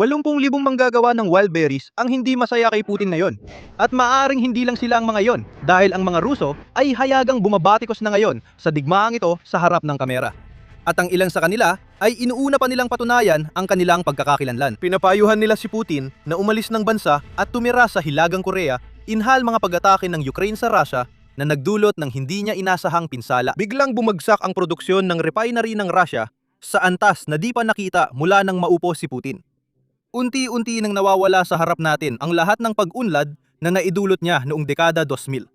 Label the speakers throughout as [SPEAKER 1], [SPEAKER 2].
[SPEAKER 1] 80,000 manggagawa ng wild berries ang hindi masaya kay Putin ngayon. At maaring hindi lang sila ang mga yon dahil ang mga Ruso ay hayagang bumabatikos na ngayon sa digmaang ito sa harap ng kamera. At ang ilang sa kanila ay inuuna pa nilang patunayan ang kanilang pagkakakilanlan. Pinapayuhan nila si Putin na umalis ng bansa at tumira sa Hilagang Korea inhal mga pag-atake ng Ukraine sa Russia na nagdulot ng hindi niya inasahang pinsala. Biglang bumagsak ang produksyon ng refinery ng Russia sa antas na di pa nakita mula nang maupo si Putin. Unti-unti nang nawawala sa harap natin ang lahat ng pag-unlad na naidulot niya noong dekada 2000.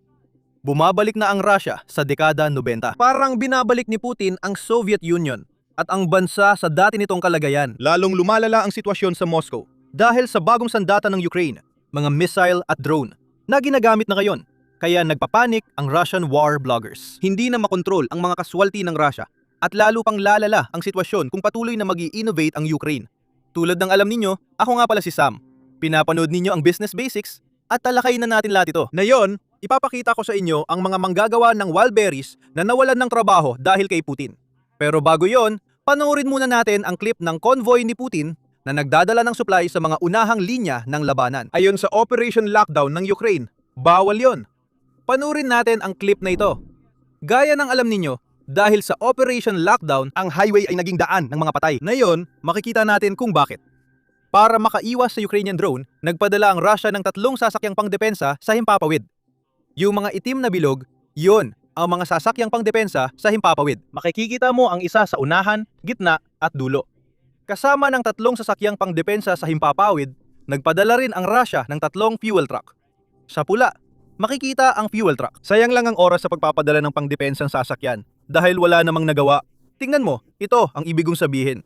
[SPEAKER 1] Bumabalik na ang Russia sa dekada 90. Parang binabalik ni Putin ang Soviet Union at ang bansa sa dati nitong kalagayan. Lalong lumalala ang sitwasyon sa Moscow dahil sa bagong sandata ng Ukraine, mga missile at drone na ginagamit na ngayon. Kaya nagpapanik ang Russian war bloggers. Hindi na makontrol ang mga kaswalti ng Russia at lalo pang lalala ang sitwasyon kung patuloy na mag-i-innovate ang Ukraine. Tulad ng alam ninyo, ako nga pala si Sam. Pinapanood ninyo ang Business Basics at talakayin na natin lahat ito. Ngayon, ipapakita ko sa inyo ang mga manggagawa ng wild berries na nawalan ng trabaho dahil kay Putin. Pero bago yon, panoorin muna natin ang clip ng convoy ni Putin na nagdadala ng supply sa mga unahang linya ng labanan. Ayon sa Operation Lockdown ng Ukraine, bawal yon. Panoorin natin ang clip na ito. Gaya ng alam ninyo, dahil sa Operation Lockdown, ang highway ay naging daan ng mga patay. Ngayon, makikita natin kung bakit. Para makaiwas sa Ukrainian drone, nagpadala ang Russia ng 3 sasakyang pangdepensa sa himpapawid. Yung mga itim na bilog, yun ang mga sasakyang pangdepensa sa himpapawid. Makikita mo ang isa sa unahan, gitna at dulo. Kasama ng 3 sasakyang pangdepensa sa himpapawid, nagpadala rin ang Russia ng 3 fuel truck. Sa pula, makikita ang fuel truck. Sayang lang ang oras sa pagpapadala ng pangdepensang sasakyan dahil wala namang nagawa. Tingnan mo, ito ang ibig kong sabihin.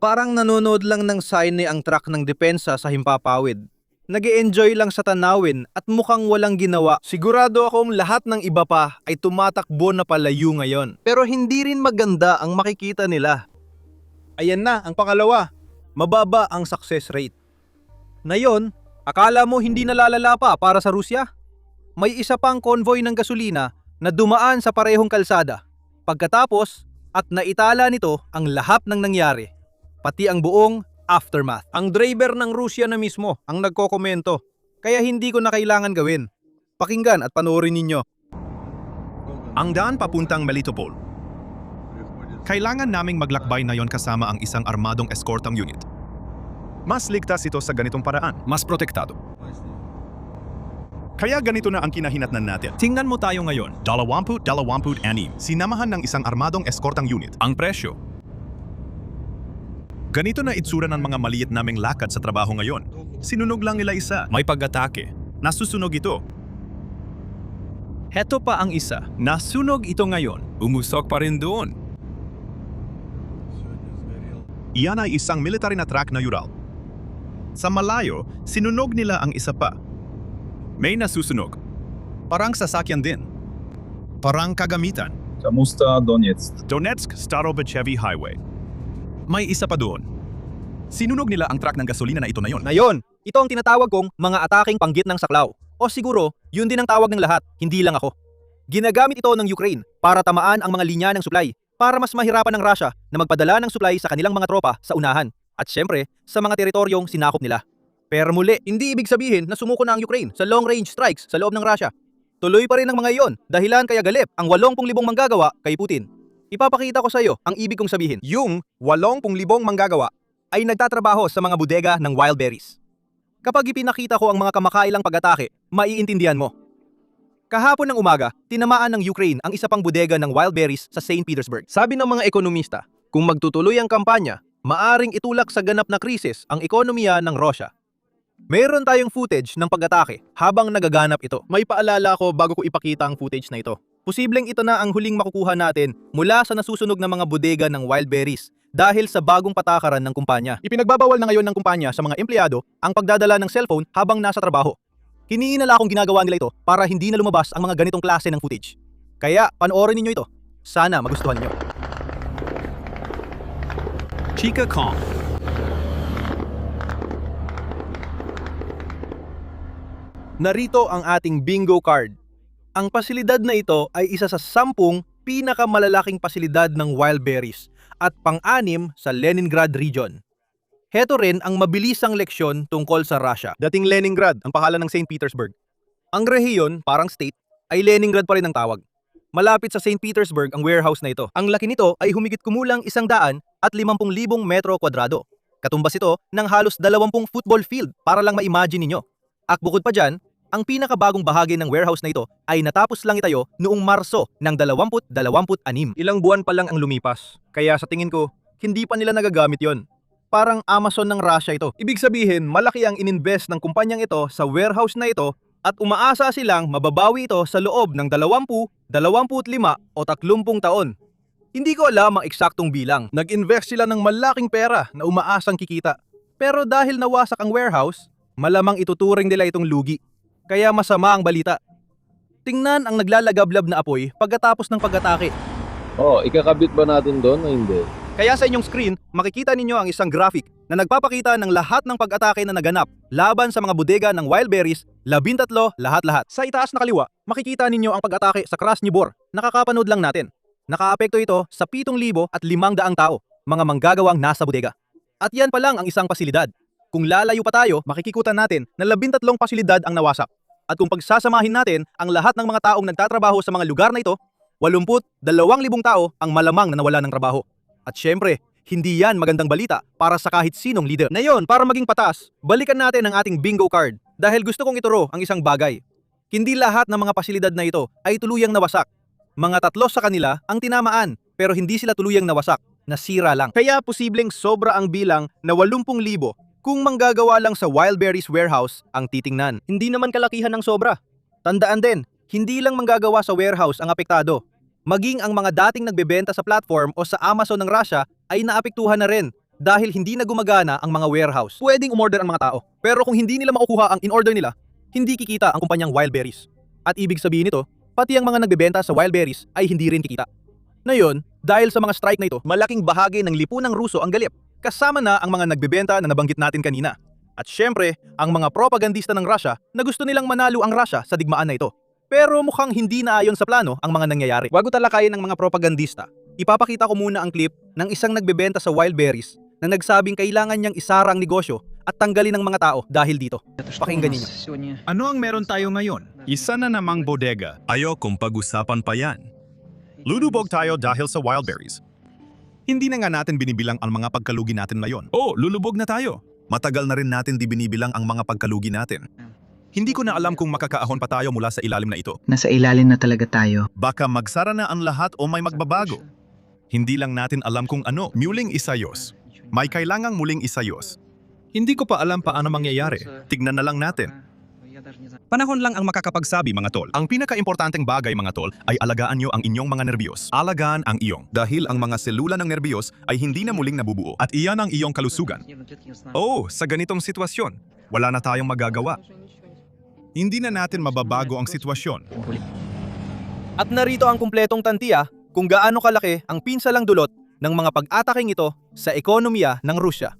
[SPEAKER 1] Parang nanonood lang ng sine ang truck ng depensa sa himpapawid. Nag-e-enjoy lang sa tanawin at mukhang walang ginawa. Sigurado akong lahat ng iba pa ay tumatakbo na palayo ngayon. Pero hindi rin maganda ang makikita nila. Ayan na ang pangalawa. Mababa ang success rate. Ngayon, akala mo hindi nalalala pa para sa Rusya? May isa pang convoy ng gasolina na dumaan sa parehong kalsada. Pagkatapos, at naitala nito ang lahat ng nangyari, pati ang buong aftermath. Ang driver ng Rusya na mismo ang nagkokomento, kaya hindi ko na kailangan gawin. Pakinggan at panoorin ninyo.
[SPEAKER 2] Ang daan papuntang Melitopol. Kailangan naming maglakbay na yon kasama ang isang armadong eskortang unit. Mas ligtas ito sa ganitong paraan. Mas protektado. Kaya ganito na ang kinahinatnan natin. Tingnan mo tayo ngayon. 20-26. Sinamahan ng isang armadong eskortang unit. Ang presyo. Ganito na itsura ng mga maliit naming lakad sa trabaho ngayon. Sinunog lang nila isa. May pag-atake. Nasusunog ito. Heto pa ang isa. Nasunog ito ngayon. Umusok pa rin doon. Iyan ay isang military na truck na Ural. Sa malayo, sinunog nila ang isa pa. May nasusunog. Parang sasakyan din. Parang kagamitan.
[SPEAKER 3] Kamusta Donetsk?
[SPEAKER 2] Donetsk-Starobichevo Highway. May isa pa doon. Sinunog nila ang truck ng gasolina na ito na yon.
[SPEAKER 1] Ngayon, ito ang tinatawag kong mga ataking panggit ng saklaw. O siguro, yun din ang tawag ng lahat, hindi lang ako. Ginagamit ito ng Ukraine para tamaan ang mga linya ng supply para mas mahirapan ng Russia na magpadala ng supply sa kanilang mga tropa sa unahan at syempre sa mga teritoryong sinakop nila. Pero muli, hindi ibig sabihin na sumuko na ang Ukraine sa long-range strikes sa loob ng Russia. Tuloy pa rin ang mga iyon, dahilan kaya galip ang 80,000 manggagawa kay Putin. Ipapakita ko sa iyo ang ibig kong sabihin. Yung 80,000 manggagawa ay nagtatrabaho sa mga bodega ng wild berries. Kapag ipinakita ko ang mga kamakailang pag-atake, maiintindihan mo. Kahapon ng umaga, tinamaan ng Ukraine ang isa pang bodega ng wild berries sa St. Petersburg. Sabi ng mga ekonomista, kung magtutuloy ang kampanya, maaring itulak sa ganap na krisis ang ekonomiya ng Russia. Meron tayong footage ng pag-atake habang nagaganap ito. May paalala ako bago ko ipakita ang footage na ito. Posibleng ito na ang huling makukuha natin mula sa nasusunog na mga bodega ng wild berries dahil sa bagong patakaran ng kumpanya. Ipinagbabawal na ngayon ng kumpanya sa mga empleyado ang pagdadala ng cellphone habang nasa trabaho. Hinihinala akong ginagawa nila ito para hindi na lumabas ang mga ganitong klase ng footage. Kaya panoorin ninyo ito. Sana magustuhan niyo.
[SPEAKER 2] Chika Kong.
[SPEAKER 1] Narito ang ating bingo card. Ang pasilidad na ito ay isa sa 10 pinakamalalaking pasilidad ng wild berries at pang-anim sa Leningrad region. Heto rin ang mabilisang leksyon tungkol sa Russia. Dating Leningrad ang pangalan ng St. Petersburg. Ang rehiyon, parang state, ay Leningrad pa rin ang tawag. Malapit sa St. Petersburg ang warehouse na ito. Ang laki nito ay humigit kumulang 150,000 metro kwadrado. Katumbas ito ng halos 20 football field para lang ma-imagine ninyo. At bukod pa dyan, ang pinakabagong bahagi ng warehouse na ito ay natapos lang itayo noong Marso ng 2026. Ilang buwan pa lang ang lumipas, kaya sa tingin ko, hindi pa nila nagagamit yon. Parang Amazon ng Russia ito. Ibig sabihin, malaki ang ininvest ng kumpanyang ito sa warehouse na ito at umaasa silang mababawi ito sa loob ng 20, 25 o 30 taon. Hindi ko alam ang eksaktong bilang. Nag-invest sila ng malaking pera na umaasang kikita. Pero dahil nawasak ang warehouse, malamang ituturing nila itong lugi. Kaya masama ang balita. Tingnan ang naglalagablab na apoy pagkatapos ng pag-atake.
[SPEAKER 3] Ikakabit ba natin doon o hindi?
[SPEAKER 1] Kaya sa inyong screen, makikita ninyo ang isang graphic na nagpapakita ng lahat ng pag-atake na naganap laban sa mga bodega ng wild berries, 13 lahat-lahat. Sa itaas na kaliwa, makikita ninyo ang pag-atake sa Krasny Bor. Nakakapanood lang natin. Nakaapekto ito sa 7,500 tao, mga manggagawang nasa bodega. At yan pa lang ang isang pasilidad. Kung lalayo pa tayo, makikikutan natin na 13 pasilidad ang nawasak. At kung pagsasamahin natin ang lahat ng mga taong nagtatrabaho sa mga lugar na ito, 82,000 tao ang malamang na nawala ng trabaho. At syempre, hindi yan magandang balita para sa kahit sinong leader. Ngayon, para maging patas, balikan natin ang ating bingo card dahil gusto kong ituro ang isang bagay. Hindi lahat ng mga pasilidad na ito ay tuluyang nawasak. Mga 3 sa kanila ang tinamaan pero hindi sila tuluyang nawasak, nasira lang. Kaya posibleng sobra ang bilang na 80,000 kung manggagawa lang sa wild berries warehouse ang titingnan. Hindi naman kalakihan ng sobra. Tandaan din, hindi lang manggagawa sa warehouse ang apektado. Maging ang mga dating nagbebenta sa platform o sa Amazon ng Russia ay naapektuhan na rin dahil hindi na gumagana ang mga warehouse. Pwedeng umorder ang mga tao, pero kung hindi nila makukuha ang in-order nila, hindi kikita ang kumpanyang wild berries. At ibig sabihin nito, pati ang mga nagbebenta sa wild berries ay hindi rin kikita. Ngayon, dahil sa mga strike na ito, malaking bahagi ng lipunang Ruso ang galip. Kasama na ang mga nagbebenta na nabanggit natin kanina. At syempre, ang mga propagandista ng Russia na gusto nilang manalo ang Russia sa digmaan na ito. Pero mukhang hindi naayon sa plano ang mga nangyayari. Bago talakayin ng mga propagandista, ipapakita ko muna ang clip ng isang nagbebenta sa wild berries na nagsabing kailangan niyang isara ang negosyo at tanggalin ng mga tao dahil dito. Pakinggan niyo.
[SPEAKER 2] Ano ang meron tayo ngayon? Isa na namang bodega. Ayokong pag-usapan pa yan. Lulubog tayo dahil sa wild berries. Hindi na nga natin binibilang ang mga pagkalugi natin ngayon. Lulubog na tayo. Matagal na rin natin di binibilang ang mga pagkalugi natin. Hindi ko na alam kung makakaahon pa tayo mula sa ilalim na ito.
[SPEAKER 4] Nasa ilalim na talaga tayo.
[SPEAKER 2] Baka magsara na ang lahat o may magbabago. Hindi lang natin alam kung ano. Muling isayos. May kailangang muling isayos. Hindi ko pa alam paano mangyayari. Tignan na lang natin. Panahon lang ang makakapagsabi, mga tol. Ang pinakaimportanteng bagay, mga tol, ay alagaan nyo ang inyong mga nerbiyos. Alagaan ang iyong. Dahil ang mga selula ng nerbiyos ay hindi na muling nabubuo. At iyan ang iyong kalusugan. Sa ganitong sitwasyon, wala na tayong magagawa. Hindi na natin mababago ang sitwasyon.
[SPEAKER 1] At narito ang kumpletong tantiya kung gaano kalaki ang pinsalang dulot ng mga pag-ataking ito sa ekonomiya ng Rusya.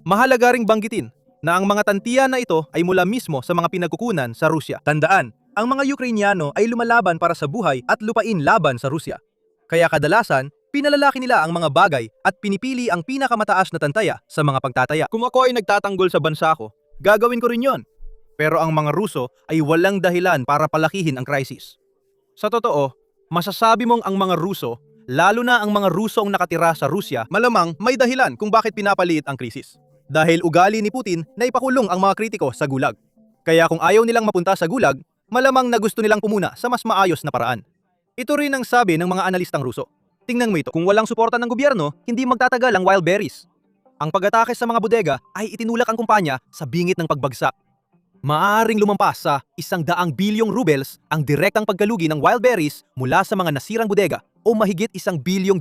[SPEAKER 1] Mahalaga ring banggitin na ang mga tantiya na ito ay mula mismo sa mga pinagkukunan sa Rusya. Tandaan, ang mga Ukrainyano ay lumalaban para sa buhay at lupain laban sa Rusya. Kaya kadalasan, pinalalaki nila ang mga bagay at pinipili ang pinakamataas na tantaya sa mga pagtataya. Kung ako ay nagtatanggol sa bansa ko, gagawin ko rin yon. Pero ang mga Ruso ay walang dahilan para palakihin ang krisis. Sa totoo, masasabi mong ang mga Ruso, lalo na ang mga Rusong nakatira sa Rusya, malamang may dahilan kung bakit pinapaliit ang krisis. Dahil ugali ni Putin na ipakulong ang mga kritiko sa gulag. Kaya kung ayaw nilang mapunta sa gulag, malamang na gusto nilang pumuna sa mas maayos na paraan. Ito rin ang sabi ng mga analistang Ruso. Tingnan mo ito, kung walang suporta ng gobyerno, hindi magtatagal ang wild berries. Ang pag-atake sa mga bodega ay itinulak ang kumpanya sa bingit ng pagbagsak. Maaaring lumampas sa 100 bilyong rubles ang direktang pagkalugi ng wild berries mula sa mga nasirang bodega o mahigit $1 billion.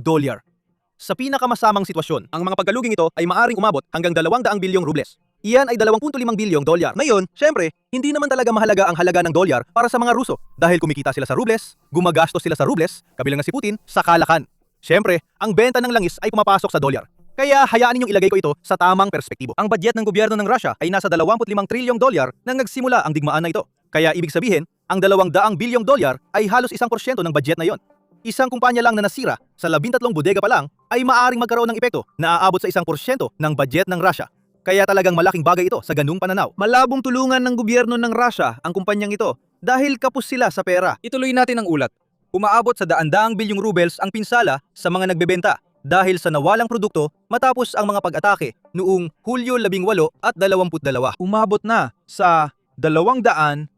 [SPEAKER 1] Sa pinakamasamang sitwasyon, ang mga pagkaluging ito ay maaaring umabot hanggang 200 bilyong rubles. Iyan ay $2.5 bilyong. Ngayon, syempre, hindi naman talaga mahalaga ang halaga ng dolyar para sa mga Ruso dahil kumikita sila sa rubles, gumagastos sila sa rubles, kabilang na si Putin, sa kalakan. Syempre, ang benta ng langis ay pumapasok sa dolyar. Kaya hayaan ninyong ilagay ko ito sa tamang perspektibo. Ang budget ng gobyerno ng Russia ay nasa $25 trilyong nang nagsimula ang digmaan na ito. Kaya ibig sabihin, ang $200 bilyong ay halos 1% ng budget na yon. Isang kumpanya lang na nasira sa 13 bodega pa lang ay maaring magkaroon ng epekto na aabot sa 1% ng budget ng Russia. Kaya talagang malaking bagay ito sa ganung pananaw. Malabong tulungan ng gobyerno ng Russia ang kumpanyang ito dahil kapos sila sa pera. Ituloy natin ang ulat. Umaabot sa daan-daang bilyong rubles ang pinsala sa mga nagbebenta dahil sa nawalang produkto matapos ang mga pag-atake noong Hulyo 18 at 22. Umabot na sa 250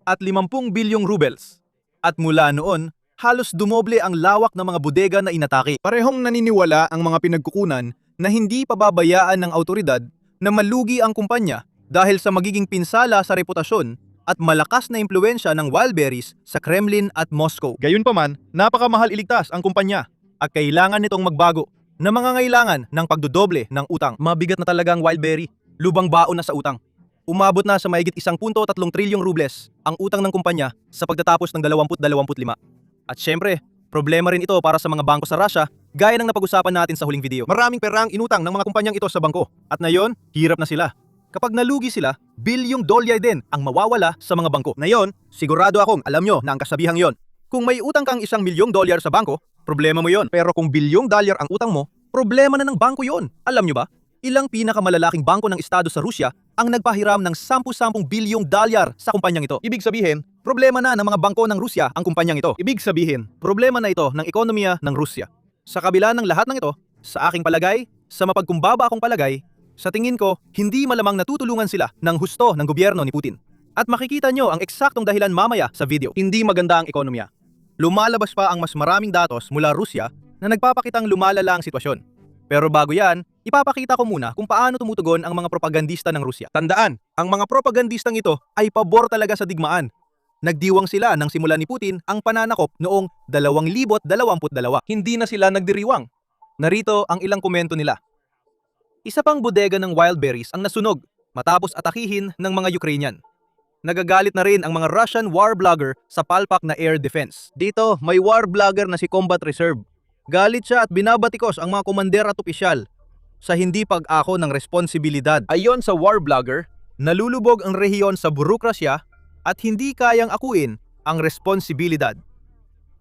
[SPEAKER 1] bilyong rubles. At mula noon, halos dumoble ang lawak ng mga bodega na inatake. Parehong naniniwala ang mga pinagkukunan na hindi pababayaan ng autoridad na malugi ang kumpanya dahil sa magiging pinsala sa reputasyon at malakas na impluwensya ng Wildberries sa Kremlin at Moscow. Gayunpaman, napakamahal iligtas ang kumpanya at kailangan nitong magbago na mangangailangan ng pagdodoble ng utang. Mabigat na talaga ang Wildberry, lubang baon na sa utang. Umabot na sa mahigit 1.3 trilyong rubles ang utang ng kumpanya sa pagtatapos ng 2025. At syempre, problema rin ito para sa mga bangko sa Russia gaya ng napag-usapan natin sa huling video. Maraming pera ang inutang ng mga kumpanyang ito sa bangko at ngayon, hirap na sila. Kapag nalugi sila, bilyong dolyar din ang mawawala sa mga bangko. Ngayon, sigurado akong alam nyo na ang kasabihang yon. Kung may utang kang $1 milyong sa bangko, problema mo yon. Pero kung bilyong dolyar ang utang mo, problema na ng bangko yon. Alam nyo ba? Ilang pinakamalalaking bangko ng estado sa Rusya ang nagpahiram ng 10 bilyong dolyar sa kumpanyang ito. Ibig sabihin, problema na ng mga bangko ng Rusya ang kumpanyang ito. Ibig sabihin, problema na ito ng ekonomiya ng Rusya. Sa kabila ng lahat ng ito, sa aking palagay, sa mapagkumbaba akong palagay, sa tingin ko, hindi malamang natutulungan sila ng husto ng gobyerno ni Putin. At makikita nyo ang eksaktong dahilan mamaya sa video. Hindi maganda ang ekonomiya. Lumalabas pa ang mas maraming datos mula Rusya na nagpapakitang lumalala ang sitwasyon. Pero bago yan, ipapakita ko muna kung paano tumutugon ang mga propagandista ng Rusya. Tandaan, ang mga propagandistang ito ay pabor talaga sa digmaan. Nagdiwang sila nang simula ni Putin ang pananakop noong 2022. Hindi na sila nagdiriwang. Narito ang ilang komento nila. Isa pang bodega ng Wildberries ang nasunog matapos atakihin ng mga Ukrainian. Nagagalit na rin ang mga Russian war blogger sa palpak na air defense. Dito, may war blogger na si Combat Reserve. Galit siya at binabatikos ang mga komander at opisyal sa hindi pag-ako ng responsibilidad. Ayon sa war blogger, nalulubog ang rehiyon sa burokrasya at hindi kayang akuin ang responsibilidad.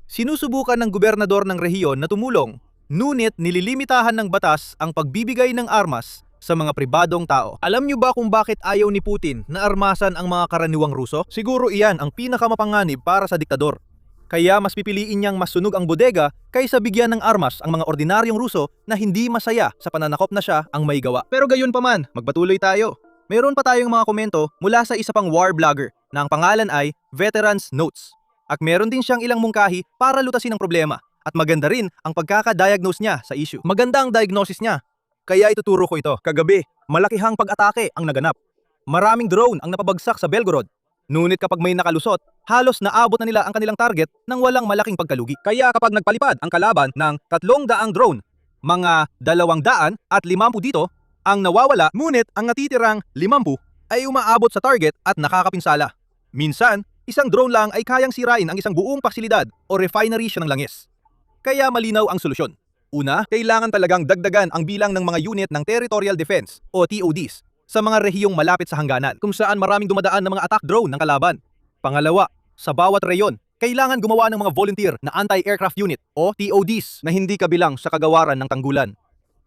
[SPEAKER 1] Sinusubukan ng gobernador ng rehiyon na tumulong, ngunit nililimitahan ng batas ang pagbibigay ng armas sa mga pribadong tao. Alam niyo ba kung bakit ayaw ni Putin na armasan ang mga karaniwang Ruso? Siguro iyan ang pinakamapanganib para sa diktador. Kaya mas pipiliin niyang masunog ang bodega kaysa bigyan ng armas ang mga ordinaryong Ruso na hindi masaya sa pananakop na siya ang may gawa. Pero gayon pa man, magpatuloy tayo. Meron pa tayong mga komento mula sa isa pang war blogger na ang pangalan ay Veterans Notes. At meron din siyang ilang mungkahi para lutasin ang problema. At maganda rin ang pagkakadiagnose niya sa issue. Maganda ang diagnosis niya. Kaya ituturo ko ito. Kagabi, malakihang pag-atake ang naganap. Maraming drone ang napabagsak sa Belgorod. Ngunit kapag may nakalusot, halos naabot na nila ang kanilang target nang walang malaking pagkalugi. Kaya kapag nagpalipad ang kalaban ng 300 drone, mga 250 dito ang nawawala, ngunit ang natitirang 50 ay umaabot sa target at nakakapinsala. Minsan, isang drone lang ay kayang sirain ang isang buong pasilidad o refinery siya ng langis. Kaya malinaw ang solusyon. Una, kailangan talagang dagdagan ang bilang ng mga unit ng Territorial Defense o TODs sa mga rehiyong malapit sa hangganan kung saan maraming dumadaan ng mga attack drone ng kalaban. Pangalawa, sa bawat reyon, kailangan gumawa ng mga volunteer na anti-aircraft unit o TODs na hindi kabilang sa kagawaran ng tanggulan.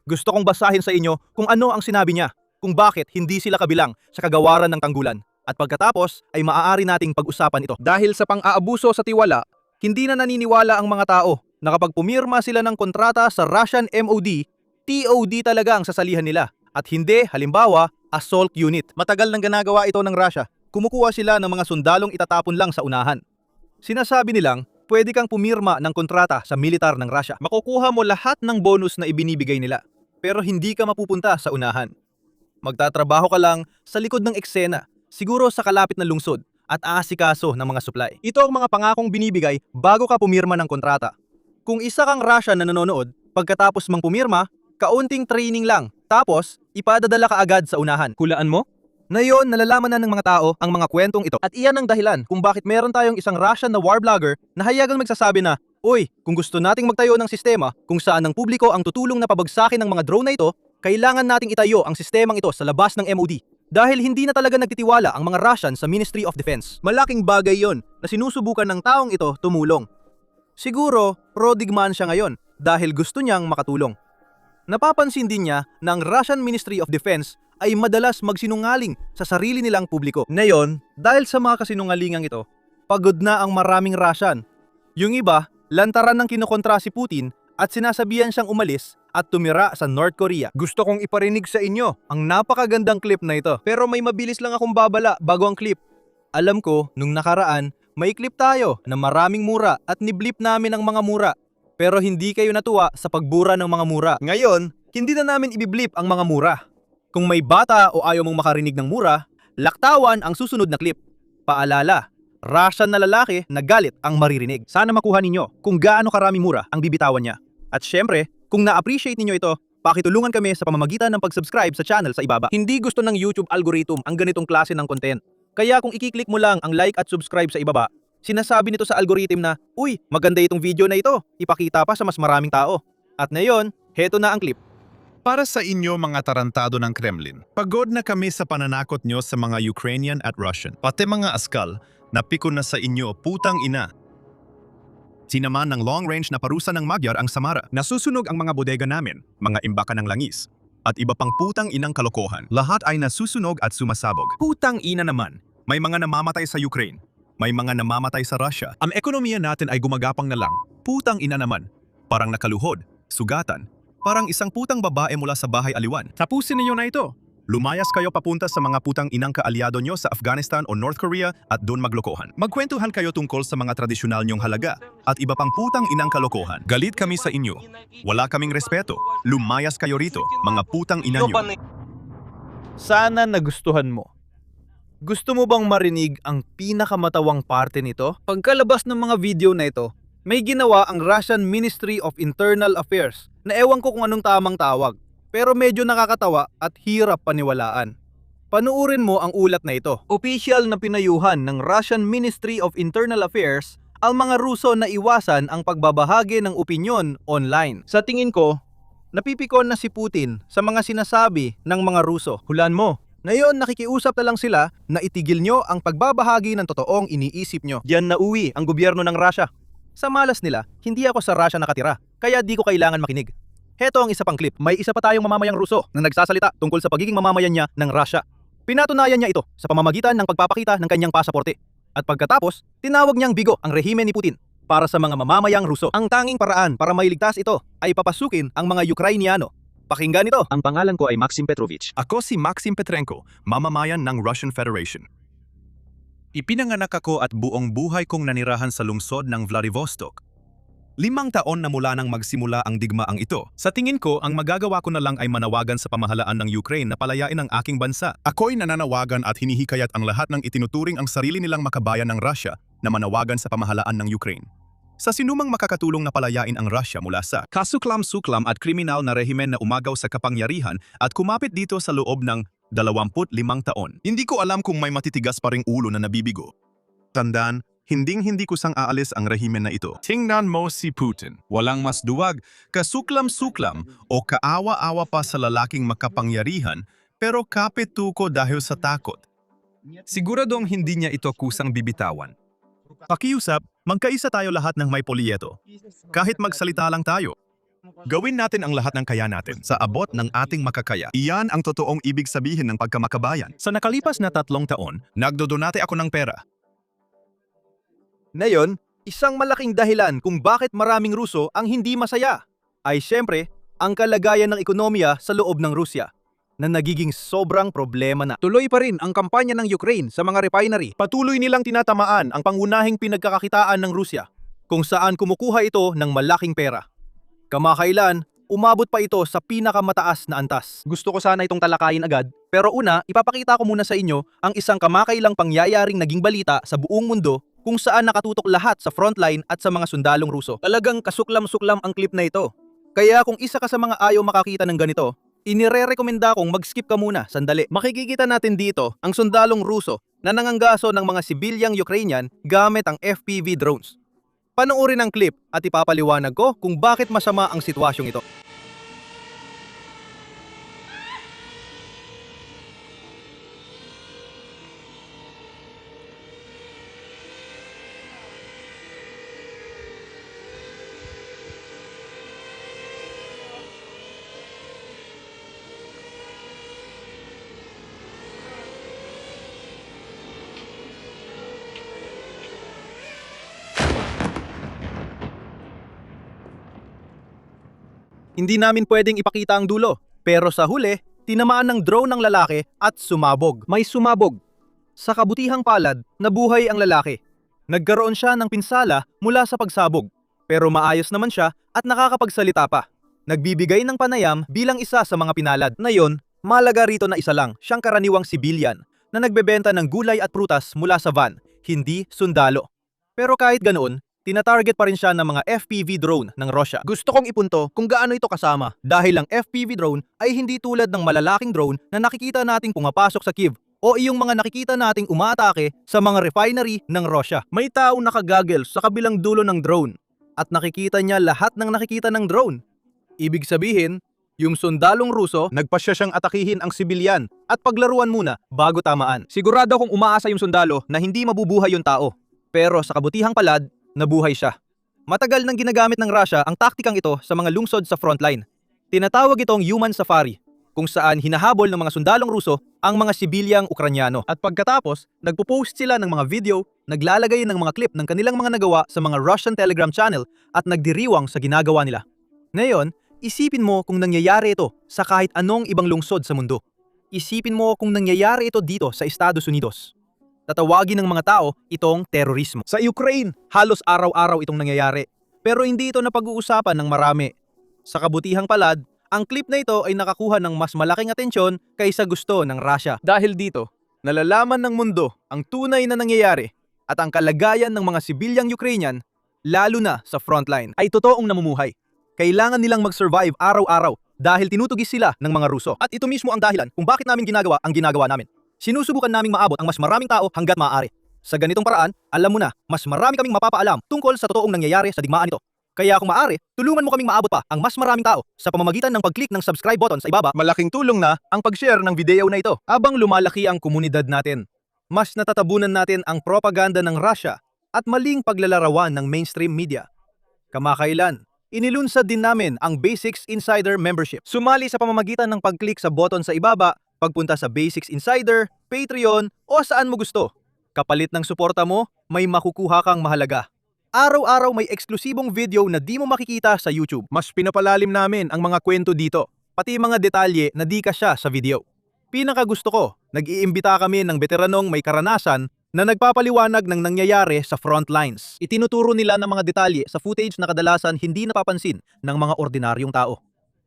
[SPEAKER 1] Gusto kong basahin sa inyo kung ano ang sinabi niya, kung bakit hindi sila kabilang sa kagawaran ng tanggulan. At pagkatapos ay maaari nating pag-usapan ito. Dahil sa pang-aabuso sa tiwala, hindi na naniniwala ang mga tao na kapag pumirma sila ng kontrata sa Russian MOD, TOD talaga ang sasalihan nila. At hindi, halimbawa, assault unit. Matagal nang ginagawa ito ng Russia. Kumukuha sila ng mga sundalong itatapon lang sa unahan. Sinasabi nilang, pwede kang pumirma ng kontrata sa militar ng Russia. Makukuha mo lahat ng bonus na ibinibigay nila. Pero hindi ka mapupunta sa unahan. Magtatrabaho ka lang sa likod ng eksena, siguro sa kalapit na lungsod, at aasikaso ng mga supply. Ito ang mga pangakong binibigay bago ka pumirma ng kontrata. Kung isa kang Russian na nanonood, pagkatapos mang pumirma, kaunting training lang, tapos ipadadala ka agad sa unahan. Hulaan mo? Ngayon, nalalaman na ng mga tao ang mga kwentong ito. At iyan ang dahilan kung bakit meron tayong isang Russian na war blogger na hayagang magsasabi na, "Uy, kung gusto nating magtayo ng sistema kung saan ang publiko ang tutulong na pabagsakin ng mga drone na ito, kailangan nating itayo ang sistemang ito sa labas ng MOD." Dahil hindi na talaga nagtitiwala ang mga Russian sa Ministry of Defense. Malaking bagay yon na sinusubukan ng taong ito tumulong. Siguro, pro-digmaan siya ngayon dahil gusto niyang makatulong. Napapansin din niya na ang Russian Ministry of Defense ay madalas magsinungaling sa sarili nilang publiko. Ngayon, dahil sa mga kasinungalingang ito, pagod na ang maraming Russian. Yung iba, lantaran ng kinukontra si Putin at sinasabihan siyang umalis at tumira sa North Korea. Gusto kong iparinig sa inyo ang napakagandang clip na ito. Pero may mabilis lang akong babala bago ang clip. Alam ko, nung nakaraan, may clip tayo na maraming mura at niblip namin ang mga mura. Pero hindi kayo natuwa sa pagbura ng mga mura. Ngayon, hindi na namin ibiblip ang mga mura. Kung may bata o ayaw mong makarinig ng mura, laktawan ang susunod na clip. Paalala, Russian na lalaki na galit ang maririnig. Sana makuha ninyo kung gaano karami mura ang bibitawan niya. At syempre, kung na-appreciate ninyo ito, pakitulungan kami sa pamamagitan ng pag-subscribe sa channel sa ibaba. Hindi gusto ng YouTube algorithm ang ganitong klase ng content. Kaya kung i-click mo lang ang like at subscribe sa ibaba, sinasabi nito sa algorithm na, uy, maganda itong video na ito, ipakita pa sa mas maraming tao. At ngayon, heto na ang clip.
[SPEAKER 2] Para sa inyo mga tarantado ng Kremlin, pagod na kami sa pananakot nyo sa mga Ukrainian at Russian. Pati mga askal, napikon na sa inyo, putang ina. Sinaman ng long-range na parusa ng Magyar ang Samara. Nasusunog ang mga bodega namin, mga imbaka ng langis, at iba pang putang inang kalokohan. Lahat ay nasusunog at sumasabog. Putang ina naman, may mga namamatay sa Ukraine, may mga namamatay sa Russia. Ang ekonomiya natin ay gumagapang na lang. Putang ina naman, parang nakaluhod, sugatan, parang isang putang babae mula sa bahay aliwan. Tapusin niyo na ito. Lumayas kayo papunta sa mga putang inang kaalyado nyo sa Afghanistan o North Korea at doon maglokohan. Magkwentuhan kayo tungkol sa mga tradisyonal nyong halaga at iba pang putang inang kalokohan. Galit kami sa inyo. Wala kaming respeto. Lumayas kayo rito, mga putang ina nyo.
[SPEAKER 1] Sana nagustuhan mo. Gusto mo bang marinig ang pinakamatawang parte nito? Pagkalabas ng mga video na ito, may ginawa ang Russian Ministry of Internal Affairs na ewan ko kung anong tamang tawag. Pero medyo nakakatawa at hirap paniwalaan. Panuurin mo ang ulat na ito. Opisyal na pinayuhan ng Russian Ministry of Internal Affairs ang mga Ruso na iwasan ang pagbabahagi ng opinyon online. Sa tingin ko, napipikon na si Putin sa mga sinasabi ng mga Ruso. Hulaan mo. Ngayon nakikiusap na lang sila na itigil nyo ang pagbabahagi ng totoong iniisip nyo. Diyan nauwi ang gobyerno ng Russia. Sa malas nila, hindi ako sa Russia nakatira, kaya di ko kailangan makinig. Heto ang isa pang clip. May isa pa tayong mamamayang Ruso na nagsasalita tungkol sa pagiging mamamayan niya ng Russia. Pinatunayan niya ito sa pamamagitan ng pagpapakita ng kanyang pasaporte. At pagkatapos, tinawag niyang bigo ang rehimen ni Putin para sa mga mamamayang Ruso. Ang tanging paraan para mailigtas ito ay papasukin ang mga Ukrainiano. Pakinggan ito.
[SPEAKER 4] Ang pangalan ko ay Maxim Petrovich.
[SPEAKER 2] Ako si Maxim Petrenko, mamamayan ng Russian Federation. Ipinanganak ako at buong buhay kong nanirahan sa lungsod ng Vladivostok. 5 taon na mula nang magsimula ang digmaang ito. Sa tingin ko, ang magagawa ko na lang ay manawagan sa pamahalaan ng Ukraine na palayain ang aking bansa. Ako'y nananawagan at hinihikayat ang lahat ng itinuturing ang sarili nilang makabayan ng Russia na manawagan sa pamahalaan ng Ukraine. Sa sinumang makakatulong na palayain ang Russia mula sa kasuklam-suklam at kriminal na rehimen na umagaw sa kapangyarihan at kumapit dito sa loob ng 25 taon. Hindi ko alam kung may matitigas pa ring ulo na nabibigo. Tandaan, hinding-hindi ko sang aalis ang rehimen na ito. Tingnan mo si Putin. Walang mas duwag, kasuklam-suklam o kaawa-awa pa sa lalaking makapangyarihan pero kapituko dahil sa takot. Siguradong hindi niya ito kusang bibitawan. Pakiusap, magkaisa tayo lahat ng may polyeto. Kahit magsalita lang tayo. Gawin natin ang lahat ng kaya natin sa abot ng ating makakaya. Iyan ang totoong ibig sabihin ng pagkamakabayan. Sa nakalipas na 3 taon, nagdodonate ako ng pera.
[SPEAKER 1] Ngayon, isang malaking dahilan kung bakit maraming Ruso ang hindi masaya ay siyempre ang kalagayan ng ekonomiya sa loob ng Rusya na nagiging sobrang problema na. Tuloy pa rin ang kampanya ng Ukraine sa mga refinery. Patuloy nilang tinatamaan ang pangunahing pinagkakakitaan ng Rusya kung saan kumukuha ito ng malaking pera. Kamakailan, umabot pa ito sa pinakamataas na antas. Gusto ko sana itong talakayin agad, pero una, ipapakita ko muna sa inyo ang isang kamakailang pangyayaring naging balita sa buong mundo kung saan nakatutok lahat sa frontline at sa mga sundalong Ruso. Talagang kasuklam-suklam ang clip na ito. Kaya kung isa ka sa mga ayaw makakita ng ganito, inire-rekomenda kong mag-skip ka muna, sandali. Makikita natin dito ang sundalong Ruso na nanganggaso ng mga sibilyang Ukrainian gamit ang FPV drones. Panoorin ang clip at ipapaliwanag ko kung bakit masama ang sitwasyong ito. Hindi namin pwedeng ipakita ang dulo. Pero sa huli, tinamaan ng drone ng lalaki at sumabog. May sumabog. Sa kabutihang palad, nabuhay ang lalaki. Nagkaroon siya ng pinsala mula sa pagsabog. Pero maayos naman siya at nakakapagsalita pa. Nagbibigay ng panayam bilang isa sa mga pinalad. Ngayon, malaga rito na isa lang, siyang karaniwang sibilyan na nagbebenta ng gulay at prutas mula sa van, hindi sundalo. Pero kahit ganoon, tinatarget pa rin siya ng mga FPV drone ng Russia. Gusto kong ipunto kung gaano ito kasama dahil ang FPV drone ay hindi tulad ng malalaking drone na nakikita nating pumapasok sa Kyiv o iyong mga nakikita nating umaatake sa mga refinery ng Russia. May taong nakagagels sa kabilang dulo ng drone at nakikita niya lahat ng nakikita ng drone. Ibig sabihin, yung sundalong Ruso, nagpasya siyang atakihin ang sibilyan at paglaruan muna bago tamaan. Sigurado kung umaasa yung sundalo na hindi mabubuhay yung tao. Pero sa kabutihang palad, nabuhay siya. Matagal nang ginagamit ng Russia ang taktikang ito sa mga lungsod sa frontline. Tinatawag itong human safari, kung saan hinahabol ng mga sundalong Ruso ang mga sibilyang Ukranyano. At pagkatapos, nagpo-post sila ng mga video, naglalagay ng mga clip ng kanilang mga nagawa sa mga Russian Telegram channel at nagdiriwang sa ginagawa nila. Ngayon, isipin mo kung nangyayari ito sa kahit anong ibang lungsod sa mundo. Isipin mo kung nangyayari ito dito sa Estados Unidos. Tatawagin ng mga tao itong terorismo. Sa Ukraine, halos araw-araw itong nangyayari. Pero hindi ito napag-uusapan ng marami. Sa kabutihang palad, ang clip na ito ay nakakuha ng mas malaking atensyon kaysa gusto ng Russia. Dahil dito, nalalaman ng mundo ang tunay na nangyayari at ang kalagayan ng mga sibilyang Ukrainian, lalo na sa frontline, ay totoong namumuhay. Kailangan nilang mag-survive araw-araw dahil tinutugis sila ng mga Ruso. At ito mismo ang dahilan kung bakit namin ginagawa ang ginagawa namin. Sinusubukan naming maabot ang mas maraming tao hanggat maaari. Sa ganitong paraan, alam mo na, mas marami kaming mapapaalam tungkol sa totoong nangyayari sa digmaan ito. Kaya kung maaari, tulungan mo kaming maabot pa ang mas maraming tao sa pamamagitan ng pag-click ng subscribe button sa ibaba. Malaking tulong na ang pag-share ng video na ito. Habang lumalaki ang komunidad natin, mas natatabunan natin ang propaganda ng Russia at maling paglalarawan ng mainstream media. Kamakailan, inilunsad din namin ang Basics Insider Membership. Sumali sa pamamagitan ng pag-click sa button sa ibaba, pagpunta sa Basics Insider, Patreon o saan mo gusto. Kapalit ng suporta mo, may makukuha kang mahalaga. Araw-araw may eksklusibong video na di mo makikita sa YouTube. Mas pinapalalim namin ang mga kwento dito, pati mga detalye na di kasya sa video. Pinakagusto ko, nag-iimbita kami ng veteranong may karanasan na nagpapaliwanag ng nangyayari sa front lines. Itinuturo nila ng mga detalye sa footage na kadalasan hindi napapansin ng mga ordinaryong tao.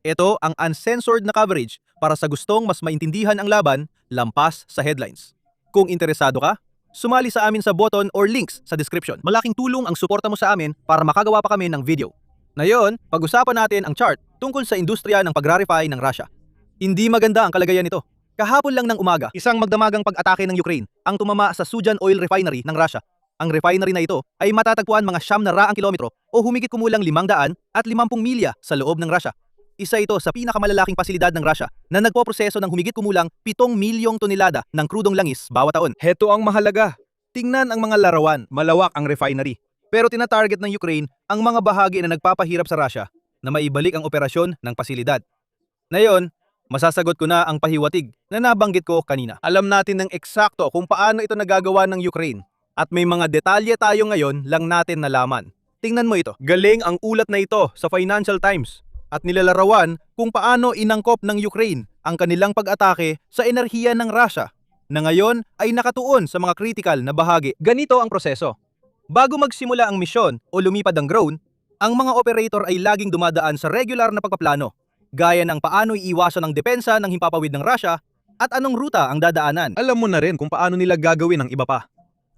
[SPEAKER 1] Ito ang uncensored na coverage para sa gustong mas maintindihan ang laban lampas sa headlines. Kung interesado ka, sumali sa amin sa button or links sa description. Malaking tulong ang suporta mo sa amin para makagawa pa kami ng video. Ngayon, pag-usapan natin ang chart tungkol sa industriya ng pag-refine ng Russia. Hindi maganda ang kalagayan nito. Kahapon lang ng umaga, isang magdamagang pag-atake ng Ukraine ang tumama sa Sujan Oil Refinery ng Russia. Ang refinery na ito ay matatagpuan mga 900 kilometro o humigit kumulang 500 at 50 milya sa loob ng Russia. Isa ito sa pinakamalalaking pasilidad ng Russia na nagpoproseso ng humigit kumulang 7 milyong tonelada ng krudong langis bawat taon. Heto ang mahalaga. Tingnan ang mga larawan, malawak ang refinery. Pero tinatarget ng Ukraine ang mga bahagi na nagpapahirap sa Russia na maibalik ang operasyon ng pasilidad. Ngayon, masasagot ko na ang pahiwatig na nabanggit ko kanina. Alam natin ng eksakto kung paano ito nagagawa ng Ukraine at may mga detalye tayo ngayon lang natin nalaman. Tingnan mo ito. Galing ang ulat na ito sa Financial Times at nilalarawan kung paano inangkop ng Ukraine ang kanilang pag-atake sa enerhiya ng Russia na ngayon ay nakatuon sa mga critical na bahagi. Ganito ang proseso. Bago magsimula ang misyon o lumipad ang drone, ang mga operator ay laging dumadaan sa regular na pagpaplano, gaya ng paano iiwasan ang depensa ng himpapawid ng Russia at anong ruta ang dadaanan. Alam mo na rin kung paano nila gagawin ang iba pa.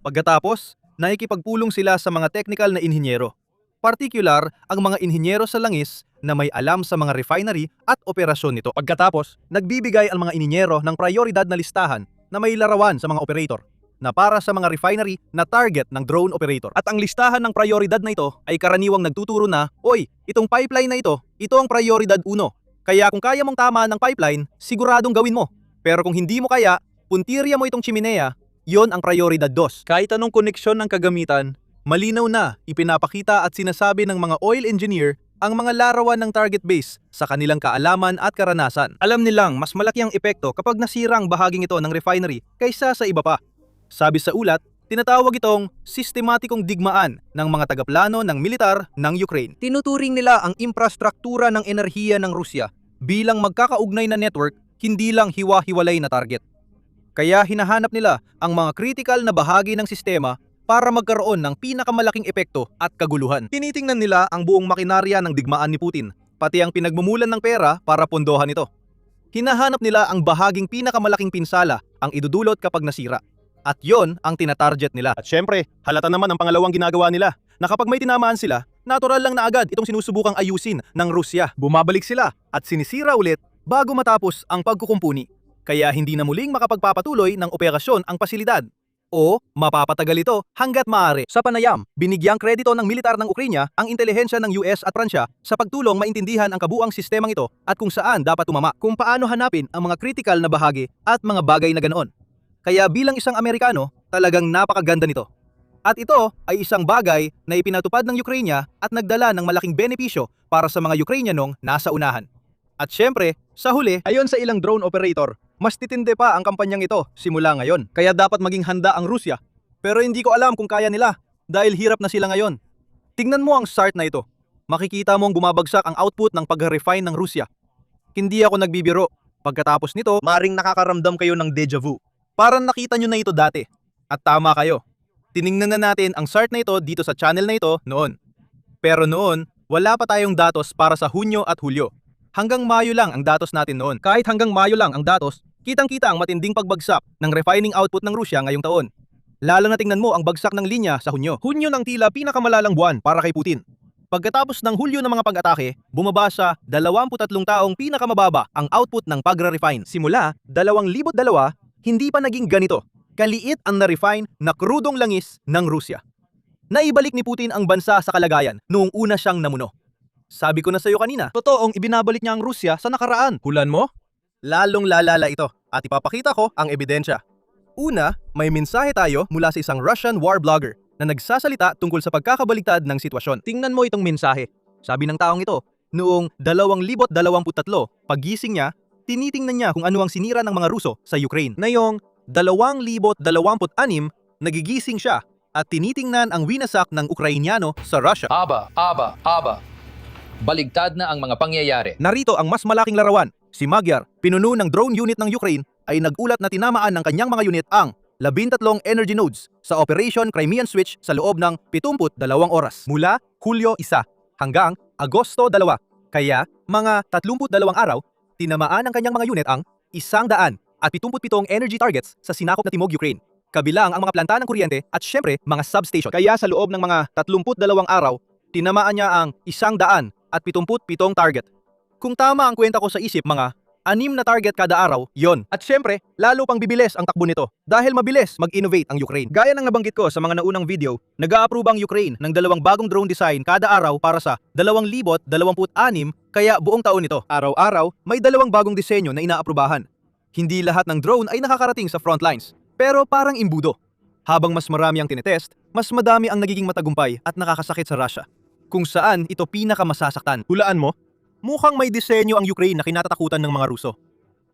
[SPEAKER 1] Pagkatapos, nakikipagpulong sila sa mga technical na inhinyero. Partikular ang mga inhinyero sa langis na may alam sa mga refinery at operasyon nito. Pagkatapos, nagbibigay ang mga inhinyero ng prioridad na listahan na may larawan sa mga operator na para sa mga refinery na target ng drone operator. At ang listahan ng prioridad na ito ay karaniwang nagtuturo na, oy, itong pipeline na ito ang prioridad 1. Kaya kung kaya mong tama ng pipeline, siguradong gawin mo. Pero kung hindi mo kaya, puntirya mo itong chimenea, yon ang prioridad 2. Kahit anong koneksyon ng kagamitan, malinaw na ipinapakita at sinasabi ng mga oil engineer ang mga larawan ng target base sa kanilang kaalaman at karanasan. Alam nilang mas malaki ang epekto kapag nasira ang bahaging ito ng refinery kaysa sa iba pa. Sabi sa ulat, Tinatawag itong sistematikong digmaan ng mga tagaplano ng militar ng Ukraine. Tinuturing nila ang infrastruktura ng enerhiya ng Rusya bilang magkakaugnay na network, hindi lang hiwa-hiwalay na target. Kaya hinahanap nila ang mga critical na bahagi ng sistema para magkaroon ng pinakamalaking epekto at kaguluhan. Tinitingnan nila ang buong makinarya ng digmaan ni Putin, pati ang pinagmumulan ng pera para pondohan ito. Hinahanap nila ang bahaging pinakamalaking pinsala ang idudulot kapag nasira. At yon ang tinatarget nila. At syempre, halata naman ang pangalawang ginagawa nila na kapag may tinamaan sila, natural lang na agad itong sinusubukang ayusin ng Rusya. Bumabalik sila at sinisira ulit bago matapos ang pagkukumpuni. Kaya hindi na muling makapagpapatuloy ng operasyon ang pasilidad. O mapapatagal ito hanggat maaari. Sa panayam, binigyang kredito ng militar ng Ukraine ang intelihensya ng US at Pransya sa pagtulong maintindihan ang kabuang sistemang ito at kung saan dapat tumama, kung paano hanapin ang mga critical na bahagi at mga bagay na ganoon. Kaya bilang isang Amerikano, talagang napakaganda nito. At ito ay isang bagay na ipinatupad ng Ukraine at nagdala ng malaking benepisyo para sa mga Ukrainianong nasa unahan. At syempre, sa huli, ayon sa ilang drone operator, mas titindi pa ang kampanyang ito simula ngayon. Kaya dapat maging handa ang Rusya. Pero hindi ko alam kung kaya nila dahil hirap na sila ngayon. Tingnan mo ang start na ito. Makikita mo ang bumabagsak ang output ng pag-refine ng Rusya. Hindi ako nagbibiro. Pagkatapos nito, maring nakakaramdam kayo ng deja vu. Parang nakita nyo na ito dati. At tama kayo. Tiningnan na natin ang start na ito dito sa channel na ito noon. Pero noon, wala pa tayong datos para sa Hunyo at Hulyo. Hanggang Mayo lang ang datos natin noon. Kahit hanggang Mayo lang ang datos, kitang-kita ang matinding pagbagsak ng refining output ng Rusya ngayong taon. Lalo na tingnan mo ang bagsak ng linya sa Hunyo. Hunyo ng tila pinakamalalang buwan para kay Putin. Pagkatapos ng Hulyo ng mga pag-atake, bumaba sa 23 taong pinakamababa ang output ng pagre-refine. Simula 2002, hindi pa naging ganito. Kaliit ang na-refine na krudong langis ng Rusya. Naibalik ni Putin ang bansa sa kalagayan noong una siyang namuno. Sabi ko na sa iyo kanina, totoong ibinabalik niya ang Rusya sa nakaraan. Hulan mo? Lalong lalala ito at ipapakita ko ang ebidensya. Una, may mensahe tayo mula sa isang Russian war blogger na nagsasalita tungkol sa pagkakabaligtad ng sitwasyon. Tingnan mo itong mensahe. Sabi ng taong ito, noong 2023, pagising niya, tinitingnan niya kung ano ang sinira ng mga Ruso sa Ukraine. Ngayong 2026, nagigising siya at tinitingnan ang winasak ng Ukrainyano sa Russia.
[SPEAKER 5] Aba. Baligtad na ang mga pangyayari.
[SPEAKER 1] Narito ang mas malaking larawan. Si Magyar, pinuno ng drone unit ng Ukraine, ay nagulat na tinamaan ng kanyang mga unit ang 13 energy nodes sa Operation Crimean Switch sa loob ng 72 oras. Mula Hulyo 1 hanggang Agosto 2. Kaya mga 32 araw, tinamaan ng kanyang mga unit ang 177 energy targets sa sinakop na timog Ukraine. Kabilang ang mga planta ng kuryente at syempre mga substation. Kaya sa loob ng mga 32 araw, tinamaan niya ang 177 target. Kung tama ang kwenta ko sa isip, mga 6 na target kada araw, yon. At syempre, lalo pang bibilis ang takbo nito dahil mabilis mag-innovate ang Ukraine. Gaya ng nabanggit ko sa mga naunang video, nag-a-approve ang Ukraine ng 2 bagong drone design kada araw para sa 2026, kaya buong taon ito. Araw-araw, may 2 bagong disenyo na inaaprubahan. Hindi lahat ng drone ay nakakarating sa front lines, pero parang imbudo. Habang mas marami ang tinetest, mas madami ang nagiging matagumpay at nakakasakit sa Russia. Kung saan ito pinakamasasaktan. Hulaan mo? Mukhang may disenyo ang Ukraine na kinatatakutan ng mga Ruso.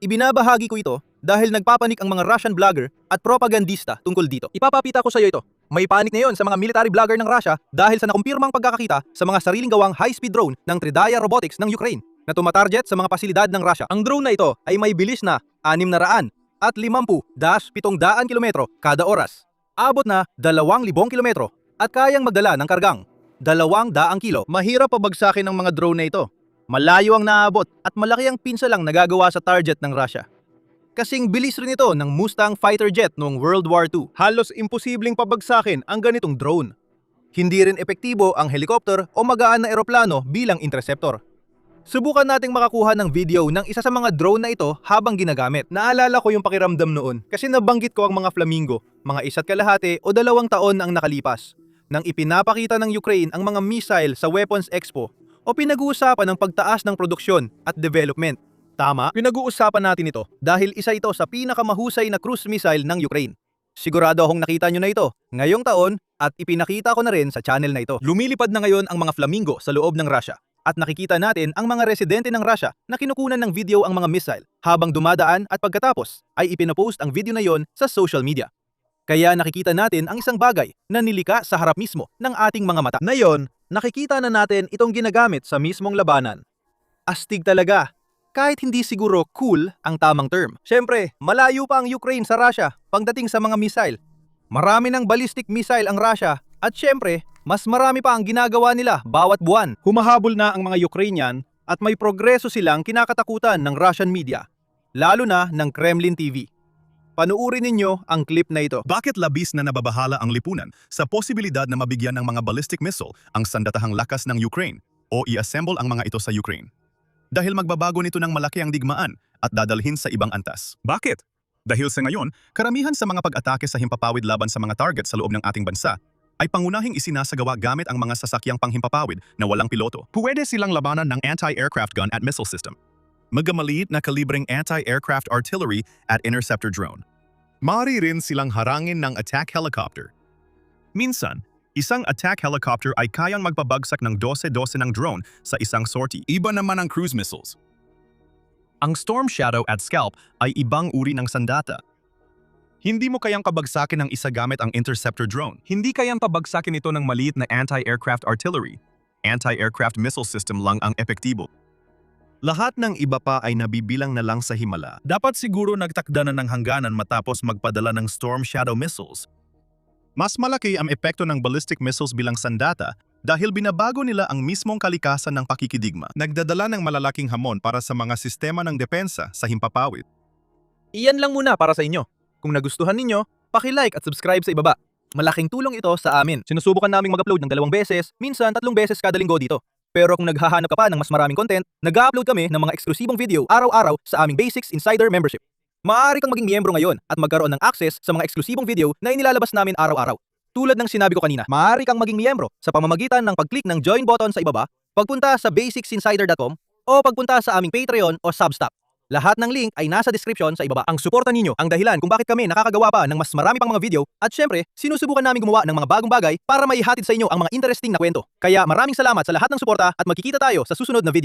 [SPEAKER 1] Ibinabahagi ko ito dahil nagpapanik ang mga Russian blogger at propagandista tungkol dito. Ipapapita ko sa iyo ito. May panik ngayon sa mga military blogger ng Russia dahil sa nakumpirmang pagkakakita sa mga sariling gawang high-speed drone ng Tridaya Robotics ng Ukraine na tumatarget sa mga pasilidad ng Russia. Ang drone na ito ay may bilis na 600 at 50-700 kilometro kada oras. Abot na 2,000 kilometro at kayang magdala ng kargang 200 kilo. Mahirap pabagsakin ng mga drone na ito. Malayo ang naabot at malaki ang pinsa lang nagagawa sa target ng Russia. Kasing bilis rin ito ng Mustang fighter jet noong World War II. Halos imposibleng pabagsakin ang ganitong drone. Hindi rin epektibo ang helicopter o magaan na eroplano bilang interceptor. Subukan nating makakuha ng video ng isa sa mga drone na ito habang ginagamit. Naalala ko yung pakiramdam noon kasi nabanggit ko ang mga Flamingo, mga 1.5 o 2 taon ang nakalipas. Nang ipinapakita ng Ukraine ang mga missile sa Weapons Expo o pinag-uusapan ng pagtaas ng produksyon at development. Tama, pinag-uusapan natin ito dahil isa ito sa pinakamahusay na cruise missile ng Ukraine. Sigurado akong nakita nyo na ito ngayong taon at ipinakita ko na rin sa channel na ito. Lumilipad na ngayon ang mga Flamingo sa loob ng Russia at nakikita natin ang mga residente ng Russia na kinukunan ng video ang mga missile habang dumadaan at pagkatapos ay ipinopost ang video na yon sa social media. Kaya nakikita natin ang isang bagay na nilika sa harap mismo ng ating mga mata. Ngayon, nakikita na natin itong ginagamit sa mismong labanan. Astig talaga. Kahit hindi siguro cool ang tamang term. Siyempre, malayo pa ang Ukraine sa Russia pagdating sa mga missile. Marami ng ballistic missile ang Russia at siyempre, mas marami pa ang ginagawa nila bawat buwan. Humahabol na ang mga Ukrainian at may progreso silang kinakatakutan ng Russian media, lalo na ng Kremlin TV. Panuurin ninyo ang clip na ito.
[SPEAKER 2] Bakit labis na nababahala ang lipunan sa posibilidad na mabigyan ng mga ballistic missile ang sandatahang lakas ng Ukraine o i-assemble ang mga ito sa Ukraine? Dahil magbabago nito ng malaki ang digmaan at dadalhin sa ibang antas. Bakit? Dahil sa ngayon, karamihan sa mga pag-atake sa himpapawid laban sa mga target sa loob ng ating bansa ay pangunahing isinasagawa gamit ang mga sasakyang panghimpapawid na walang piloto. Pwede silang labanan ng anti-aircraft gun at missile system, magkamaliit na kalibreng anti-aircraft artillery at interceptor drone. Maaari rin silang harangin ng attack helicopter. Minsan, isang attack helicopter ay kayang magpabagsak ng 12-12 ng drone sa isang sortie. Iba naman ang cruise missiles. Ang Storm Shadow at Scalp ay ibang uri ng sandata. Hindi mo kayang pabagsakin ng isa gamit ang interceptor drone. Hindi kayang pabagsakin ito ng maliit na anti-aircraft artillery. Anti-aircraft missile system lang ang epektibo. Lahat ng iba pa ay nabibilang na lang sa himala. Dapat siguro nagtakda na ng hangganan matapos magpadala ng Storm Shadow missiles. Mas malaki ang epekto ng ballistic missiles bilang sandata dahil binabago nila ang mismong kalikasan ng pakikidigma. Nagdadala ng malalaking hamon para sa mga sistema ng depensa sa himpapawid.
[SPEAKER 1] Iyan lang muna para sa inyo. Kung nagustuhan ninyo, paki-like at subscribe sa ibaba. Malaking tulong ito sa amin. Sinusubukan naming mag-upload ng 2 beses, minsan 3 beses kada linggo dito. Pero kung naghahanap ka pa ng mas maraming content, nag-upload kami ng mga eksklusibong video araw-araw sa aming Basics Insider Membership. Maaari kang maging miyembro ngayon at magkaroon ng access sa mga eksklusibong video na inilalabas namin araw-araw. Tulad ng sinabi ko kanina, maaari kang maging miyembro sa pamamagitan ng pag-click ng join button sa ibaba, pagpunta sa basicsinsider.com o pagpunta sa aming Patreon o Substack. Lahat ng link ay nasa description sa ibaba. Ang suporta ninyo ang dahilan kung bakit kami nakakagawa pa ng mas marami pang mga video at syempre, sinusubukan namin gumawa ng mga bagong bagay para maihatid sa inyo ang mga interesting na kwento. Kaya maraming salamat sa lahat ng suporta at magkikita tayo sa susunod na video.